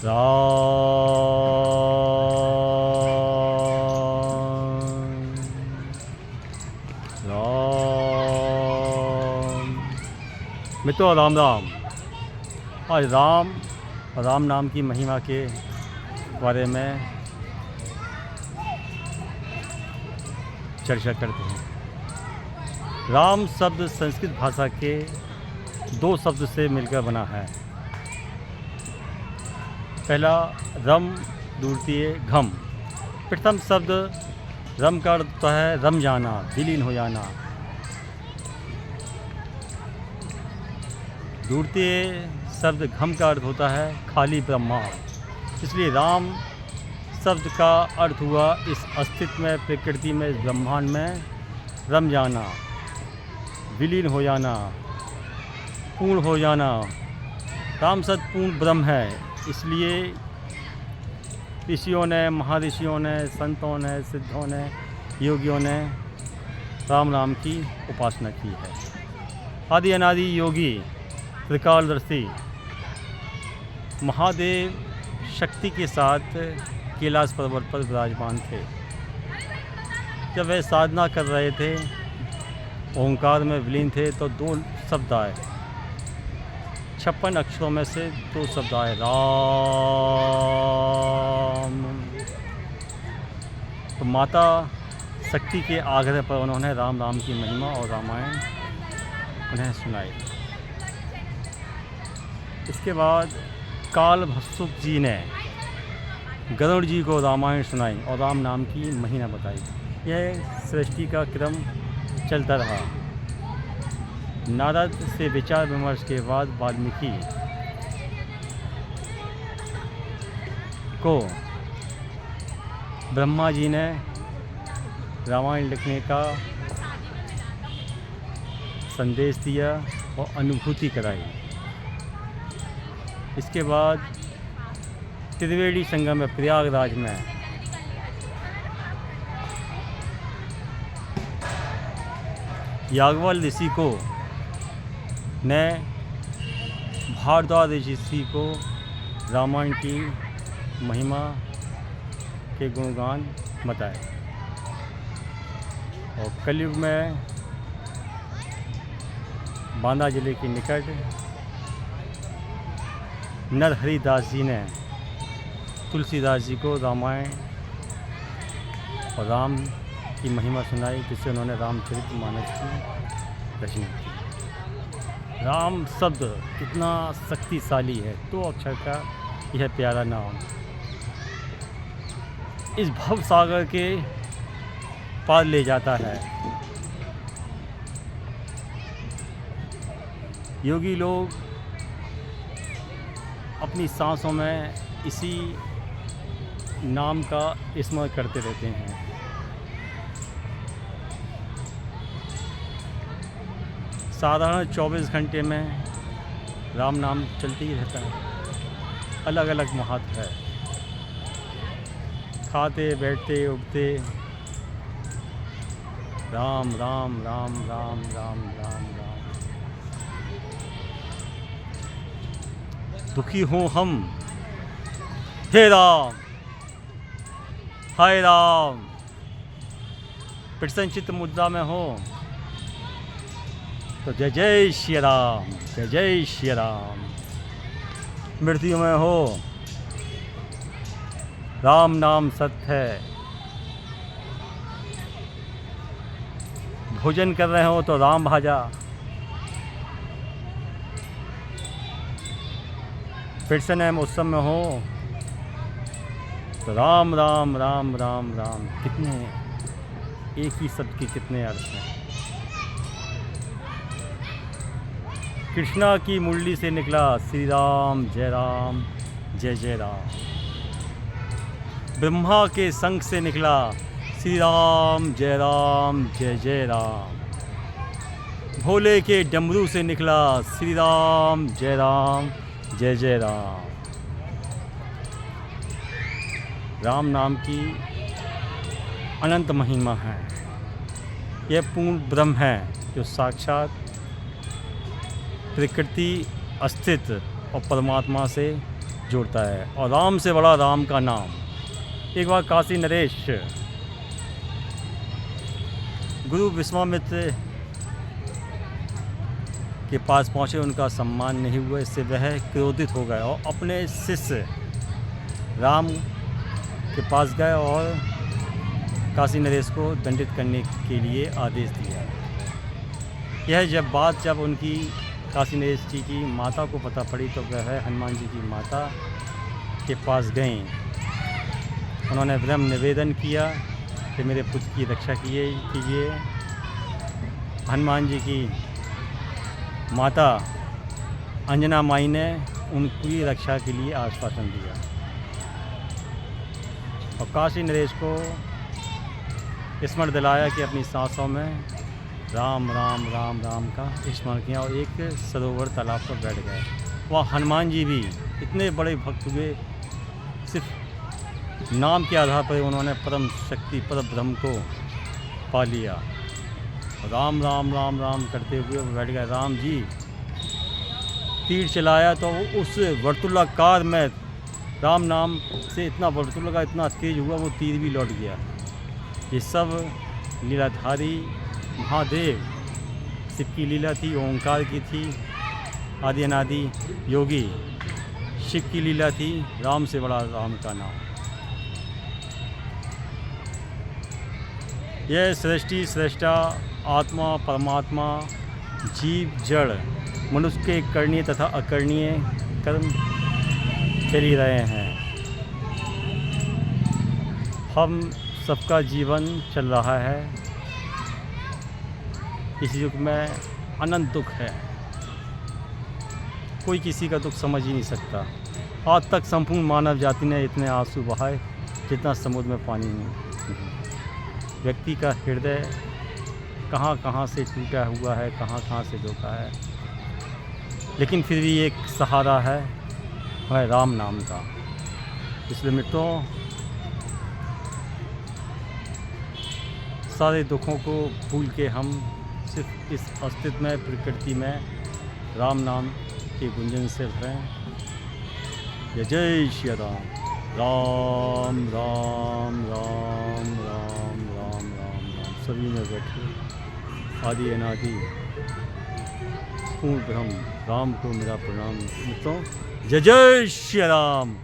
राम राम। मित्रों राम राम। आज राम नाम की महिमा के बारे में चर्चा करते हैं। राम शब्द संस्कृत भाषा के दो शब्द से मिलकर बना है। पहला रम, द्वितीय घम। प्रथम शब्द रम का अर्थ होता है रम जाना, विलीन हो जाना। द्वितीय शब्द घम का अर्थ होता है खाली ब्रह्मांड। इसलिए राम शब्द का अर्थ हुआ इस अस्तित्व में, प्रकृति में, इस ब्रह्मांड में रम जाना, विलीन हो जाना, पूर्ण हो जाना। राम शब्द पूर्ण ब्रह्म है। इसलिए ऋषियों ने, महर्षियों ने, संतों ने, सिद्धों ने, योगियों ने राम की उपासना की है। आदि अनादि योगी त्रिकालदर्शी महादेव शक्ति के साथ कैलाश पर्वत पर विराजमान थे। जब वे साधना कर रहे थे, ओंकार में विलीन थे, तो दो शब्द आए। 56 अक्षरों में से दो शब्द आए, राम। तो माता शक्ति के आग्रह पर उन्होंने राम की महिमा और रामायण उन्हें सुनाई। इसके बाद काल भस्सुक जी ने गरुड़ जी को रामायण सुनाई और राम नाम की महिमा बताई। यह सृष्टि का क्रम चलता रहा। नारद से विचार विमर्श के बाद वाल्मीकि को ब्रह्मा जी ने रामायण लिखने का संदेश दिया और अनुभूति कराई। इसके बाद त्रिवेणी संगम में, प्रयागराज में याज्ञवल्क्य ऋषि को ने भारद्वाज ऋषि को रामायण की महिमा के गुणगान बताए। और कलयुग में बांदा जिले के निकट नरहरिदास जी ने तुलसीदास जी को रामायण और राम की महिमा सुनाई, जिससे उन्होंने रामचरितमानस की रचना की। राम शब्द कितना शक्तिशाली है। 2 अक्षर का यह प्यारा नाम इस भव सागर के पार ले जाता है। योगी लोग अपनी सांसों में इसी नाम का स्मरण करते रहते हैं। साधारण 24 घंटे में राम नाम चलते ही रहता है। अलग अलग महत्व है। खाते बैठते उठते राम राम राम राम राम राम राम। दुखी हूँ हम, हे राम, हाय राम। प्रसन्नचित्त मुद्रा में हो तो जय जय श्री राम, जय जय श्री राम। मृत्यु में हो, राम नाम सत्य है। भोजन कर रहे हो तो राम भाजा। प्रसन्न है मौसम में हो तो राम राम राम राम राम। कितने एक ही शब्द के कितने अर्थ हैं। कृष्णा की मुरली से निकला श्री राम जय जय राम। ब्रह्मा के संग से निकला श्री राम जय जय राम। भोले के डमरू से निकला श्री राम जय जय राम। राम नाम की अनंत महिमा है। यह पूर्ण ब्रह्म है जो साक्षात प्रकृति, अस्तित्व और परमात्मा से जोड़ता है और राम से बड़ा राम का नाम। एक बार काशी नरेश गुरु विश्वामित्र के पास पहुँचे, उनका सम्मान नहीं हुआ, इससे वह क्रोधित हो गए और अपने शिष्य राम के पास गए और काशी नरेश को दंडित करने के लिए आदेश दिया। यह जब उनकी काशी नरेश जी की माता को पता पड़ी तो वह हनुमान जी की माता के पास गईं। उन्होंने विनम्र निवेदन किया कि मेरे पुत्र की रक्षा कीजिए। हनुमान जी की माता अंजना माई ने उनकी रक्षा के लिए आश्वासन दिया और काशी नरेश को स्मरण दिलाया कि अपनी सांसों में राम राम राम राम का स्मरण किया और एक सरोवर तालाब पर बैठ गए। वहाँ हनुमान जी भी इतने बड़े भक्त हुए, सिर्फ नाम के आधार पर उन्होंने परम शक्ति परम ब्रह्म को पा लिया। राम राम राम राम करते हुए बैठ गए। राम जी तीर चलाया तो उस वर्तुलाकार में राम नाम से इतना वर्तुलाकार इतना तेज हुआ, वो तीर भी लौट गया। ये सब लीलाधारी महादेव शिव की लीला थी, ओंकार की थी, आदि अनादि योगी शिव की लीला थी, राम से बड़ा राम का नाम। यह सृष्टि सृष्टा आत्मा परमात्मा जीव जड़ मनुष्य के करणीय तथा अकरणीय कर्म चल ही रहे हैं। हम सबका जीवन चल रहा है, इस युग में अनंत दुख है, कोई किसी का दुख समझ ही नहीं सकता। आज तक संपूर्ण मानव जाति ने इतने आंसू बहाए जितना समुद्र में पानी नहीं। व्यक्ति का हृदय कहाँ कहाँ से टूटा हुआ है, कहाँ कहाँ से धोखा है, लेकिन फिर भी एक सहारा है, वह राम नाम का। इसलिए मित्रों, सारे दुखों को भूल के हम सिर्फ इस अस्तित्व में प्रकृति में राम नाम के गुंजन से भरें। जय श्री राम। राम राम राम राम राम राम राम। सभी में बैठे आदि अनादि पूर्ण ब्रह्म राम को मेरा प्रणाम। मित्रों, जय जय श्री राम।